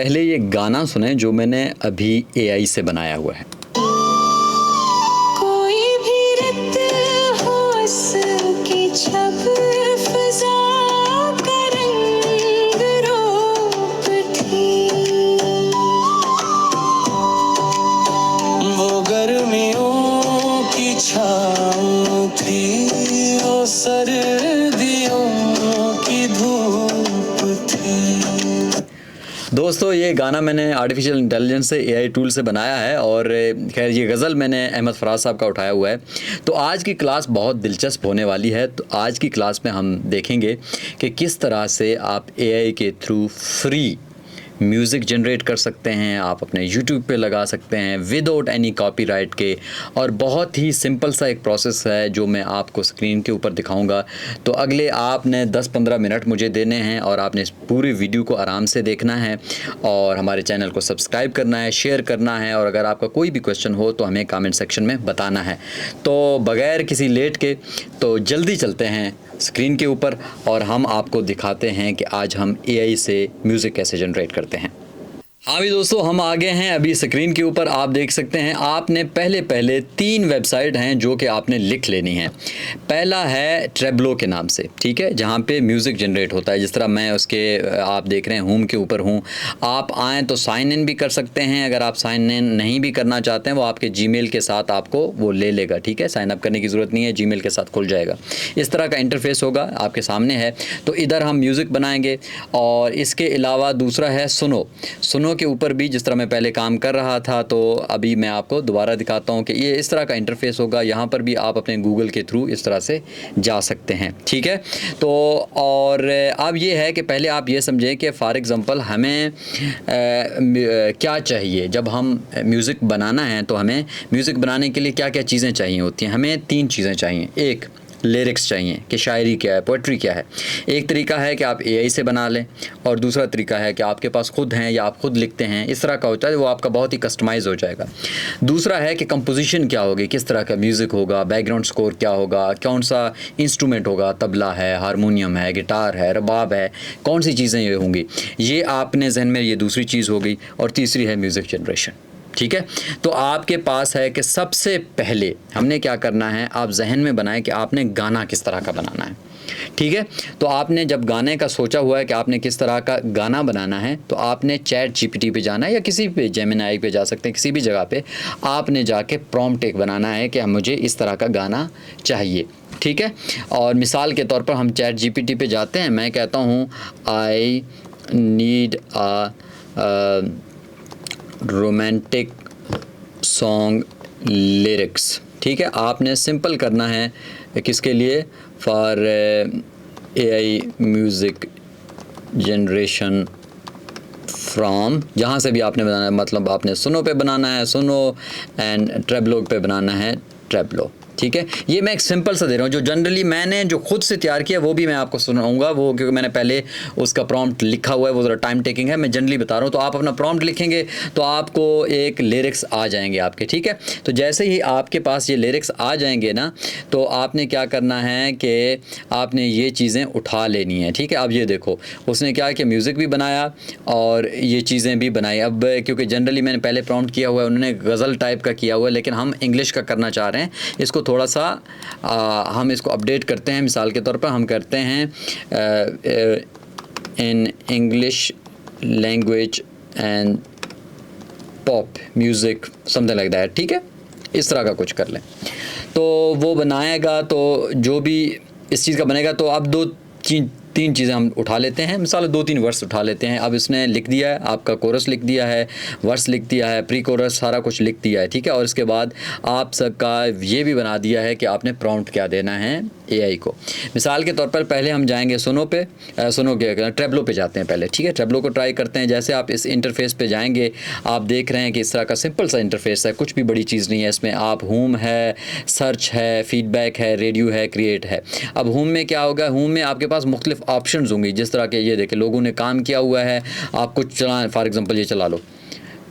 पहले ये गाना सुने जो मैंने अभी एआई से बनाया हुआ है। कोई भी रित हो उसकी छब फिजा का रंग रूप थी, वो गर्मियों की छाँव थी, वो सर्दियों की धूप थी। दोस्तों ये गाना मैंने आर्टिफिशियल इंटेलिजेंस से एआई टूल से बनाया है और खैर ये गज़ल मैंने अहमद फराज साहब का उठाया हुआ है। तो आज की क्लास बहुत दिलचस्प होने वाली है। तो आज की क्लास में हम देखेंगे कि किस तरह से आप एआई के थ्रू फ्री म्यूज़िक जनरेट कर सकते हैं, आप अपने यूट्यूब पे लगा सकते हैं विदाउट एनी कॉपीराइट के। और बहुत ही सिंपल सा एक प्रोसेस है जो मैं आपको स्क्रीन के ऊपर दिखाऊंगा। तो अगले आपने 10-15 मिनट मुझे देने हैं और आपने इस पूरी वीडियो को आराम से देखना है और हमारे चैनल को सब्सक्राइब करना है, शेयर करना है और अगर आपका कोई भी क्वेश्चन हो तो हमें कमेंट सेक्शन में बताना है। तो बग़ैर किसी लेट के तो जल्दी चलते हैं स्क्रीन के ऊपर और हम आपको दिखाते हैं कि आज हम एआई से म्यूज़िक कैसे जनरेट करते हैं। हाँ भी दोस्तों, हम आ गए हैं अभी स्क्रीन के ऊपर। आप देख सकते हैं आपने पहले 3 वेबसाइट हैं जो कि आपने लिख लेनी है। पहला है ट्रेब्लो के नाम से, ठीक है, जहाँ पे म्यूज़िक जनरेट होता है। जिस तरह मैं उसके आप देख रहे हैं होम के ऊपर हूँ। आप आएँ तो साइन इन भी कर सकते हैं। अगर आप साइन इन नहीं भी करना चाहते हैं वो आपके जीमेल के साथ आपको वो ले लेगा, ठीक है। साइन अप करने की ज़रूरत नहीं है, जीमेल के साथ खुल जाएगा। इस तरह का इंटरफेस होगा, आपके सामने है। तो इधर हम म्यूज़िक बनाएंगे और इसके अलावा दूसरा है सुनो के ऊपर भी जिस तरह मैं पहले काम कर रहा था। तो अभी मैं आपको दोबारा दिखाता हूँ कि ये इस तरह का इंटरफेस होगा। यहाँ पर भी आप अपने गूगल के थ्रू इस तरह से जा सकते हैं, ठीक है। तो और अब ये है कि पहले आप ये समझें कि फॉर एग्ज़ाम्पल हमें क्या चाहिए। जब हम म्यूज़िक बनाना है तो हमें म्यूज़िक बनाने के लिए क्या क्या चीज़ें चाहिए होती हैं। हमें 3 चीज़ें चाहिए। एक, लिरिक्स चाहिए कि शायरी क्या है, पोइट्री क्या है। एक तरीका है कि आप एआई से बना लें और दूसरा तरीका है कि आपके पास खुद हैं या आप खुद लिखते हैं। इस तरह का होता है, वो आपका बहुत ही कस्टमाइज़ हो जाएगा। दूसरा है कि कंपोजिशन क्या होगी, किस तरह का म्यूज़िक होगा, बैकग्राउंड स्कोर क्या होगा, कौन सा इंस्ट्रूमेंट होगा, तबला है, हारमोनियम है, गिटार है, रबाब है, कौन सी चीज़ें ये होंगी। ये आपने जहन में, ये दूसरी चीज़ हो गई। और तीसरी है म्यूज़िक जनरेशन, ठीक है। तो आपके पास है कि सबसे पहले हमने क्या करना है, आप जहन में बनाएं कि आपने गाना किस तरह का बनाना है, ठीक है। तो आपने जब गाने का सोचा हुआ है कि आपने किस तरह का गाना बनाना है तो आपने चैट जीपीटी पे जाना है या किसी पे जेमिनी पे जा सकते हैं, किसी भी जगह पे आपने जाके प्रॉम्प्ट एक बनाना है कि मुझे इस तरह का गाना चाहिए, ठीक है। और मिसाल के तौर पर हम चैट जीपीटी पे जाते हैं। मैं कहता हूँ I need a romantic song lyrics, ठीक है। आपने सिंपल करना है किसके लिए, for AI music generation from, जहाँ से भी आपने बनाना है। मतलब आपने सुनो पे बनाना है सुनो एंड ट्रेब्लो पे बनाना है ट्रेब्लो, ठीक है। ये मैं एक सिंपल सा दे रहा हूँ। जो जनरली मैंने जो खुद से तैयार किया वो भी मैं आपको सुनाऊंगा, वो क्योंकि मैंने पहले उसका प्रॉम्प्ट लिखा हुआ है, वो ज़रा टाइम टेकिंग है। मैं जनरली बता रहा हूँ। तो आप अपना प्रॉम्प्ट लिखेंगे तो आपको एक लिरिक्स आ जाएंगे आपके, ठीक है। तो जैसे ही आपके पास ये लिरिक्स आ जाएंगे ना, तो आपने क्या करना है कि आपने ये चीज़ें उठा लेनी है, ठीक है। अब ये देखो उसने क्या कि म्यूज़िक भी बनाया और ये चीज़ें भी बनाई। अब क्योंकि जनरली मैंने पहले प्रॉम्प्ट किया हुआ है, उन्होंने गज़ल टाइप का किया हुआ है, लेकिन हम इंग्लिश का करना चाह रहे हैं। इसको थोड़ा सा हम इसको अपडेट करते हैं। मिसाल के तौर पर हम करते हैं in English language and pop music something like that, ठीक है। इस तरह का कुछ कर लें तो वो बनाएगा। तो जो भी इस चीज़ का बनेगा तो अब 2-3 चीज़ें हम उठा लेते हैं। मिसाल 2-3 वर्स उठा लेते हैं। अब इसने लिख दिया है, आपका कोरस लिख दिया है, वर्स लिख दिया है, प्री कोरस सारा कुछ लिख दिया है, ठीक है। और इसके बाद आप सबका ये भी बना दिया है कि आपने प्रॉम्प्ट क्या देना है एआई को। मिसाल के तौर पर पहले हम जाएंगे सुनो के ट्रेब्लो पे जाते हैं पहले, ठीक है। ट्रेब्लो को ट्राई करते हैं। जैसे आप इस इंटरफेस पे जाएंगे आप देख रहे हैं कि इस तरह का सिंपल सा इंटरफेस है, कुछ भी बड़ी चीज़ नहीं है इसमें। आप होम है, सर्च है, फीडबैक है, रेडियो है, क्रिएट है। अब होम में क्या होगा, होम में आपके पास मुख्तलिफ ऑप्शंस होंगी। जिस तरह के ये देखें लोगों ने काम किया हुआ है, आप कुछ चलाएं, फॉर एग्जांपल ये चला लो,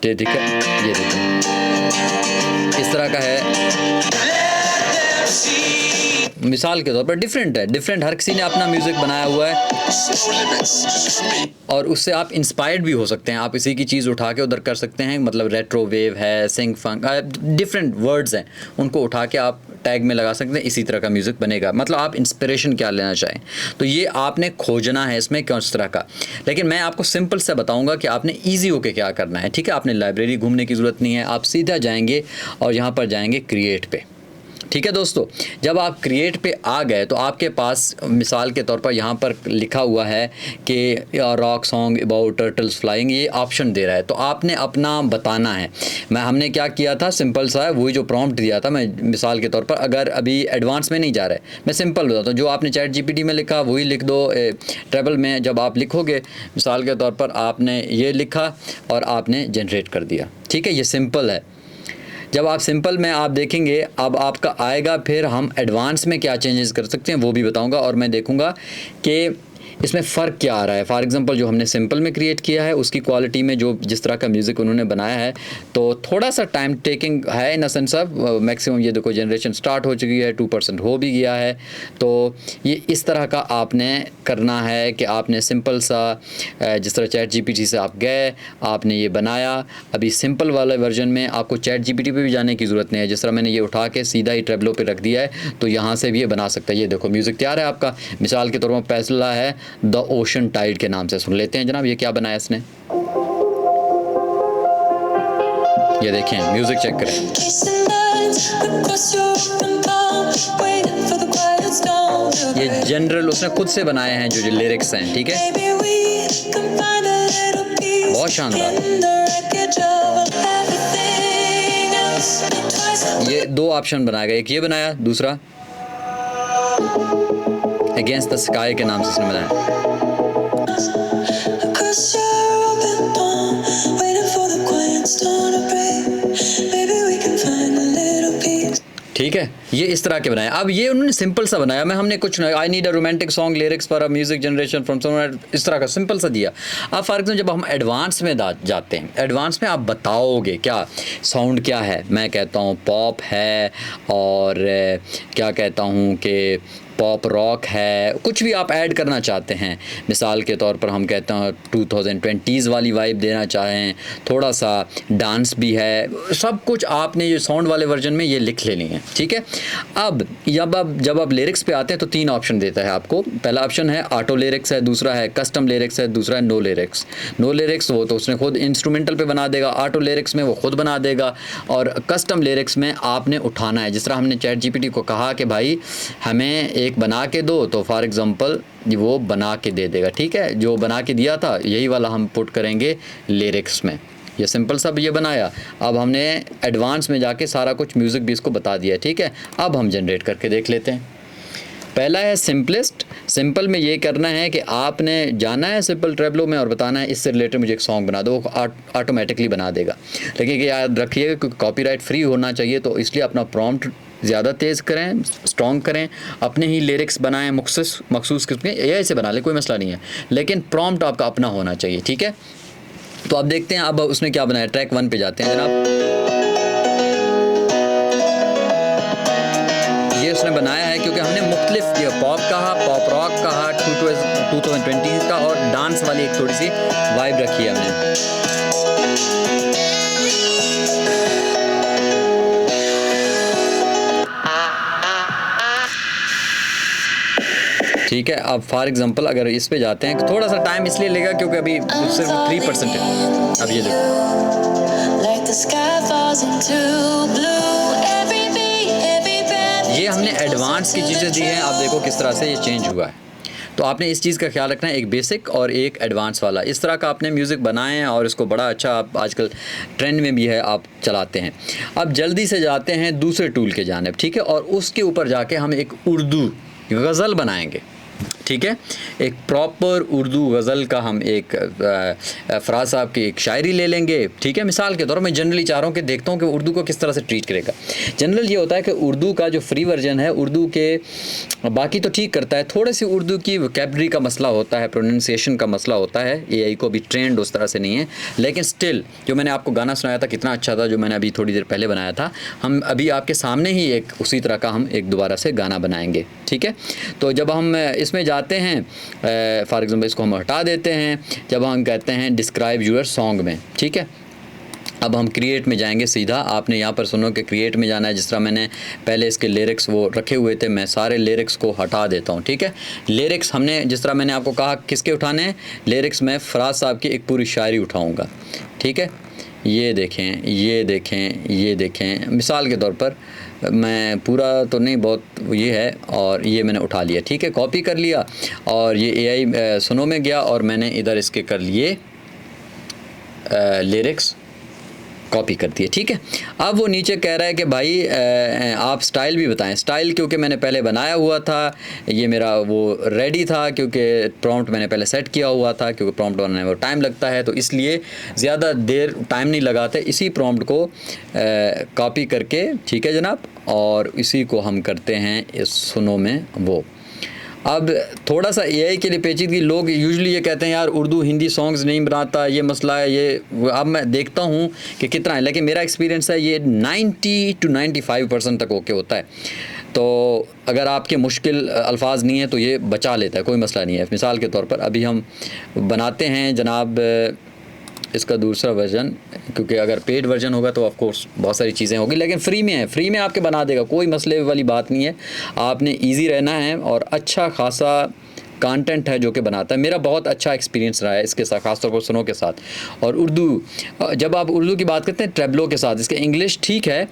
ठीक है। ये देखो इस तरह का है, मिसाल के तौर पर डिफरेंट है, डिफरेंट, हर किसी ने अपना म्यूज़िक बनाया हुआ है और उससे आप इंस्पायर्ड भी हो सकते हैं। आप इसी की चीज़ उठा के उधर कर सकते हैं, मतलब रेट्रो वेव है, सिंग फंक, डिफरेंट वर्ड्स हैं, उनको उठा के आप टैग में लगा सकते हैं, इसी तरह का म्यूज़िक बनेगा। मतलब आप इंस्पिरेशन क्या लेना चाहें, तो ये आपने खोजना है इसमें किस तरह का। लेकिन मैं आपको सिंपल से बताऊंगा कि आपने ईजी होके क्या करना है, ठीक है। आपने लाइब्रेरी घूमने की ज़रूरत नहीं है, आप सीधा जाएंगे और यहाँ पर जाएंगे क्रिएट पे, ठीक है दोस्तों। जब आप क्रिएट पे आ गए तो आपके पास मिसाल के तौर पर यहाँ पर लिखा हुआ है कि rock song about turtles flying, ये ऑप्शन दे रहा है, तो आपने अपना बताना है। हमने क्या किया था, सिंपल सा है, वही जो प्रॉम्प्ट दिया था। मैं मिसाल के तौर पर अगर अभी एडवांस में नहीं जा रहा है, मैं सिंपल बताता हूँ, जो आपने चैट जीपीटी में लिखा वही लिख दो। ट्रेबल में जब आप लिखोगे, मिसाल के तौर पर आपने ये लिखा और आपने जनरेट कर दिया, ठीक है। ये सिंपल है। जब आप सिंपल में आप देखेंगे, अब आपका आएगा, फिर हम एडवांस में क्या चेंजेस कर सकते हैं वो भी बताऊंगा और मैं देखूंगा कि इसमें फ़र्क क्या आ रहा है। फॉर एग्जांपल जो हमने सिंपल में क्रिएट किया है उसकी क्वालिटी में जो जिस तरह का म्यूज़िक उन्होंने बनाया है, तो थोड़ा सा टाइम टेकिंग है इन अ सेंस ऑफ मैक्सिमम। ये देखो जनरेशन स्टार्ट हो चुकी है, 2% हो भी गया है। तो ये इस तरह का आपने करना है कि आपने सिंपल सा जिस तरह चैट जीपीटी से आप गए, आपने ये बनाया। अभी सिंपल वाले वर्जन में आपको चैट जीपीटी पे भी जाने की ज़रूरत नहीं है। जिस तरह मैंने ये उठा के सीधा ही ट्रेबलो पे रख दिया है, तो यहाँ से भी ये बना सकता है। ये देखो म्यूज़िक तैयार है आपका। मिसाल के तौर पर फैसला है द ओशन टाइड के नाम से, सुन लेते हैं जनाब ये क्या बनाया इसने। ये देखें, म्यूजिक चेक करें। ये जनरल उसने खुद से बनाए हैं जो लिरिक्स हैं, ठीक है, बहुत शानदार। ये 2 ऑप्शन बनाया गया, एक ये बनाया, दूसरा अगेंस्ट द स्काई के नाम से इसने बनाया। ठीक है, ये इस तरह के बनाया। अब ये उन्होंने सिंपल सा बनाया, हमने कुछ I need a romantic song lyrics for a music generation from somewhere, इस तरह का सिंपल सा दिया। अब फॉर एग्जाम्पल जब हम एडवांस में जाते हैं, एडवांस में आप बताओगे क्या साउंड क्या है। मैं कहता हूँ पॉप है और क्या कहता हूँ कि पॉप रॉक है, कुछ भी आप ऐड करना चाहते हैं। मिसाल के तौर पर हम कहते हैं 2020s वाली वाइब देना चाहें, थोड़ा सा डांस भी है, सब कुछ आपने ये साउंड वाले वर्जन में ये लिख लेनी है, ठीक है। अब जब आप लिरिक्स पे आते हैं तो 3 ऑप्शन देता है आपको। पहला ऑप्शन है ऑटो लिरिक्स है, दूसरा है कस्टम लिरिक्स है, दूसरा है नो लिरिक्स। नो लिरिक्स वो तो उसने खुद इंस्ट्रूमेंटल पे बना देगा, ऑटो लिरिक्स में वो खुद बना देगा, और कस्टम लिरिक्स में आपने उठाना है। जिस तरह हमने चैट जीपीटी को कहा कि भाई हमें एक बना के दो, तो फॉर एग्जांपल वो बना के दे देगा, ठीक है। जो बना के दिया था यही वाला हम पुट करेंगे लिरिक्स में। ये सिंपल सा ये बनाया। अब हमने एडवांस में जाके सारा कुछ म्यूज़िक भी इसको बता दिया, ठीक है। अब हम जनरेट करके देख लेते हैं। पहला है सिंपलेस्ट। सिंपल में ये करना है कि आपने जाना है सिंपल ट्रेबलो में और बताना है इससे रिलेटेड मुझे एक सॉन्ग बना दो, वो ऑटोमेटिकली बना देगा। लेकिन याद रखिएगा क्योंकि कॉपीराइट फ्री होना चाहिए, तो इसलिए अपना प्रॉम्प्ट ज़्यादा तेज़ करें, स्ट्रॉन्ग करें, अपने ही लिरिक्स बनाएं, मखसूस किस्म के, ये ऐसे बना ले, कोई मसला नहीं है, लेकिन प्रॉम्प्ट आपका अपना होना चाहिए, ठीक है। तो अब देखते हैं अब उसने क्या बनाया। ट्रैक 1 पे जाते हैं जनाब। ये उसने बनाया है क्योंकि हमने मुख्तलिफ पॉप कहा, पॉप रॉक कहा, 2020 का, और डांस वाली एक थोड़ी सी वाइब रखी है हमने। ठीक है। अब फॉर एग्जांपल अगर इस पे जाते हैं, थोड़ा सा टाइम इसलिए लेगा क्योंकि अभी सिर्फ 3% है। अब ये देखो, ये हमने एडवांस की चीज़ें दी हैं। आप देखो किस तरह से ये चेंज हुआ है। तो आपने इस चीज़ का ख्याल रखना है, एक बेसिक और एक एडवांस वाला। इस तरह का आपने म्यूज़िक बनाएं और इसको बड़ा अच्छा आप आजकल ट्रेंड में भी है, आप चलाते हैं। अब जल्दी से जाते हैं दूसरे टूल के जानिब, ठीक है, और उसके ऊपर जाके हम एक उर्दू गज़ल बनाएंगे, ठीक है। एक प्रॉपर उर्दू गज़ल का हम एक फराज साहब की एक शायरी ले लेंगे, ठीक है। मिसाल के तौर पर मैं जनरली चाह रहा हूँ कि देखता हूँ कि उर्दू को किस तरह से ट्रीट करेगा। जनरल ये होता है कि उर्दू का जो फ्री वर्जन है, उर्दू के बाकी तो ठीक करता है, थोड़ी सी उर्दू की वोकैबलरी का मसला होता है, प्रोनाउंसिएशन का मसला होता है। एआई को भी ट्रेंड उस तरह से नहीं है, लेकिन स्टिल जो मैंने आपको गाना सुनाया था कितना अच्छा था, जो मैंने अभी थोड़ी देर पहले बनाया था। हम अभी आपके सामने ही एक उसी तरह का हम एक दोबारा से गाना बनाएंगे, ठीक है। तो जब हम इसमें जाते हैं, फॉर एग्जाम्पल इसको हम हटा देते हैं, जब हम कहते हैं डिस्क्राइब यूर सॉन्ग में, ठीक है। अब हम क्रिएट में जाएंगे सीधा। आपने यहाँ पर सुनो कि क्रिएट में जाना है। जिस तरह मैंने पहले इसके लिरिक्स वो रखे हुए थे, मैं सारे लिरिक्स को हटा देता हूँ, ठीक है। लिरिक्स हमने जिस तरह मैंने आपको कहा किसके उठाने हैं लिरिक्स, मैं फराज साहब की एक पूरी शायरी उठाऊँगा, ठीक है। ये देखें, ये देखें, ये देखें, मिसाल के तौर पर मैं पूरा तो नहीं, बहुत ये है, और ये मैंने उठा लिया, ठीक है, कॉपी कर लिया, और ये एआई सुनो में गया और मैंने इधर इसके कर लिए लिरिक्स कॉपी कर दिए, ठीक है। अब वो नीचे कह रहा है कि भाई आप स्टाइल भी बताएं। स्टाइल क्योंकि मैंने पहले बनाया हुआ था, ये मेरा वो रेडी था, क्योंकि प्रॉम्प्ट मैंने पहले सेट किया हुआ था, क्योंकि प्रॉम्प्ट बनाने में टाइम लगता है, तो इसलिए ज़्यादा देर टाइम नहीं लगाते। इसी प्रॉम्प्ट को कॉपी करके, ठीक है जनाब, और इसी को हम करते हैं इस सुनो में वो। अब थोड़ा सा एआई के लिए पेचीदगी, लोग यूजुअली ये कहते हैं यार उर्दू हिंदी सॉन्ग्स नहीं बनाता, ये मसला है, ये अब मैं देखता हूँ कि कितना है, लेकिन मेरा एक्सपीरियंस है ये 90 to 95% तक ओके होता है। तो अगर आपके मुश्किल अल्फाज नहीं है तो ये बचा लेता है, कोई मसला नहीं है। मिसाल के तौर पर अभी हम बनाते हैं जनाब इसका दूसरा वर्जन, क्योंकि अगर पेड वर्जन होगा तो ऑफ कोर्स बहुत सारी चीज़ें होगी, लेकिन फ्री में है, फ्री में आपके बना देगा, कोई मसले वाली बात नहीं है। आपने इजी रहना है और अच्छा खासा कंटेंट है जो कि बनाता है। मेरा बहुत अच्छा एक्सपीरियंस रहा है इसके साथ, खासतौर पर सुनो के साथ। और उर्दू, जब आप उर्दू की बात करते हैं ट्रेबलो के साथ, इसके इंग्लिश ठीक है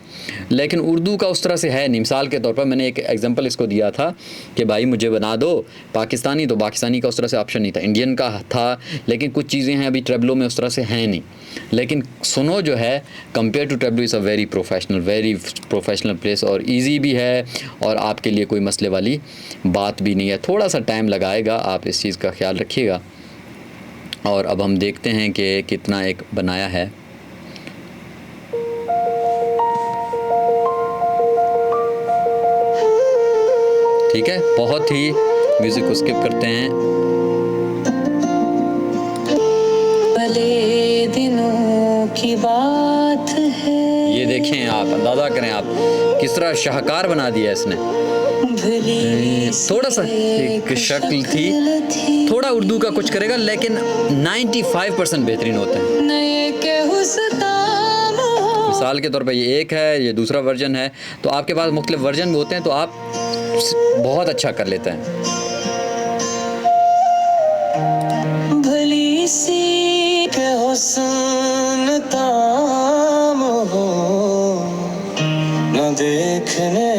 लेकिन उर्दू का उस तरह से है नहीं। मिसाल के तौर पर मैंने एक एग्जांपल इसको दिया था कि भाई मुझे बना दो पाकिस्तानी, तो पाकिस्तानी का उस तरह से ऑप्शन नहीं था, इंडियन का था, लेकिन कुछ चीज़ें हैं अभी ट्रेबलो में उस तरह से हैं नहीं। लेकिन सुनो जो है compare to Trebolo is a very professional place, और ईजी भी है और आपके लिए कोई मसले वाली बात भी नहीं है। थोड़ा सा टाइम लगाएगा, आप इस चीज़ का ख्याल रखिएगा। और अब हम देखते हैं कि कितना एक बनाया है। ठीक है, बहुत ही म्यूज़िक को स्किप करते हैं। भले दिनों की बात है, ये देखें, आप अंदाज़ा करें आप किस तरह शाहकार बना दिया इसने। थोड़ा सा एक शक्ल थी, थोड़ा उर्दू का कुछ करेगा, लेकिन 95% बेहतरीन होता है। मिसाल के तौर पे ये एक है, ये दूसरा वर्जन है, तो आपके पास मुख्तलिफ वर्जन होते हैं तो आप बहुत अच्छा कर लेते हैं। भली सी के हुस्न ताम हो न देखने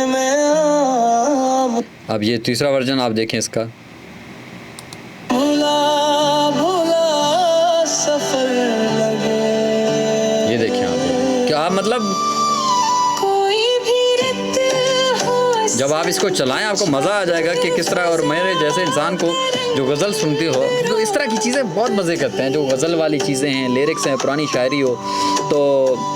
में आम, अब ये तीसरा वर्जन आप देखें इसका। भुला भुला सफर लगे, ये देखें आप, क्या मतलब कोई भी रित हो जब आप इसको चलाएं आपको मज़ा आ जाएगा कि किस तरह। और मेरे जैसे इंसान को जो गज़ल सुनती हो, तो इस तरह की चीज़ें बहुत मज़े करते हैं, जो गज़ल वाली चीज़ें हैं, लिरिक्स हैं, पुरानी शायरी हो, तो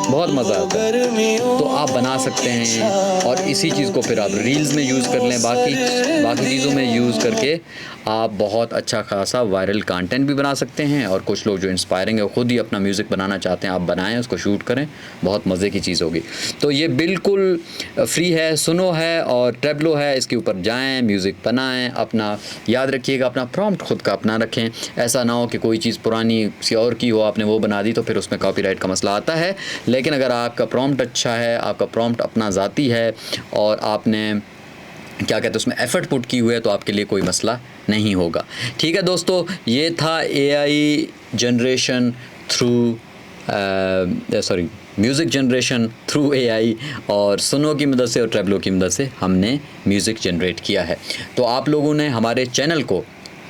बहुत मज़ा आता है। तो आप बना सकते हैं और इसी चीज़ को फिर आप रील्स में यूज़ कर लें, बाकी चीज़ों में यूज़ करके आप बहुत अच्छा खासा वायरल कंटेंट भी बना सकते हैं। और कुछ लोग जो इंस्पायरिंग है, खुद ही अपना म्यूज़िक बनाना चाहते हैं, आप बनाएं, उसको शूट करें, बहुत मज़े की चीज़ होगी। तो ये बिल्कुल फ्री है, सुनो है और ट्रेबलो है, इसके ऊपर जाएं, म्यूज़िक बनाएं। अपना याद रखिएगा, अपना प्रॉम्प्ट खुद का अपना रखें। ऐसा ना हो कि कोई चीज़ पुरानी किसी और की हो, आपने वो बना दी, तो फिर उसमें कॉपीराइट का मसला आता है। लेकिन अगर आपका प्रॉम्प्ट अच्छा है, आपका प्रॉम्प्ट अपना ज़ाती है और आपने क्या कहते हैं उसमें एफ़र्ट पुट की हुई है, तो आपके लिए कोई मसला नहीं होगा। ठीक है दोस्तों, ये था AI generation through music generation through AI, और सुनो की मदद से और ट्रेबलो की मदद से हमने म्यूज़िक जनरेट किया है। तो आप लोगों ने हमारे चैनल को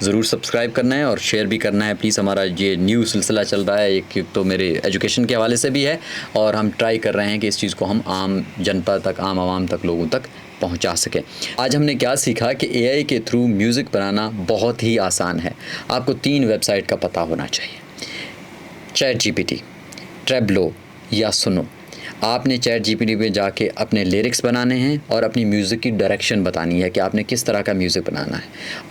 ज़रूर सब्सक्राइब करना है और शेयर भी करना है प्लीज़। हमारा ये न्यू सिलसिला चल रहा है, एक तो मेरे एजुकेशन के हवाले से भी है, और हम ट्राई कर रहे हैं कि इस चीज़ को हम आम जनता तक, आम आवाम तक, लोगों तक पहुंचा सकें। आज हमने क्या सीखा कि एआई के थ्रू म्यूज़िक बनाना बहुत ही आसान है। आपको 3 वेबसाइट का पता होना चाहिए, ChatGPT, Tableau या सुनो। आपने ChatGPT पे जाके अपने लिरिक्स बनाने हैं और अपनी म्यूज़िक की डायरेक्शन बतानी है कि आपने किस तरह का म्यूज़िक बनाना है।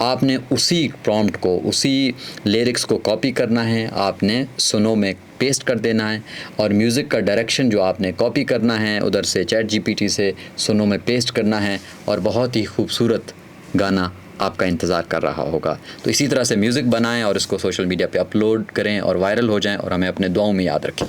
आपने उसी प्रॉम्प्ट को, उसी लिरिक्स को कॉपी करना है, आपने सुनो में पेस्ट कर देना है और म्यूज़िक का डायरेक्शन जो आपने कॉपी करना है उधर से ChatGPT से सुनो में पेस्ट करना है और बहुत ही खूबसूरत गाना आपका इंतज़ार कर रहा होगा। तो इसी तरह से म्यूज़िक बनाएं और इसको सोशल मीडिया पे अपलोड करें और वायरल हो जाएं और हमें अपने दुआओं में याद रखें।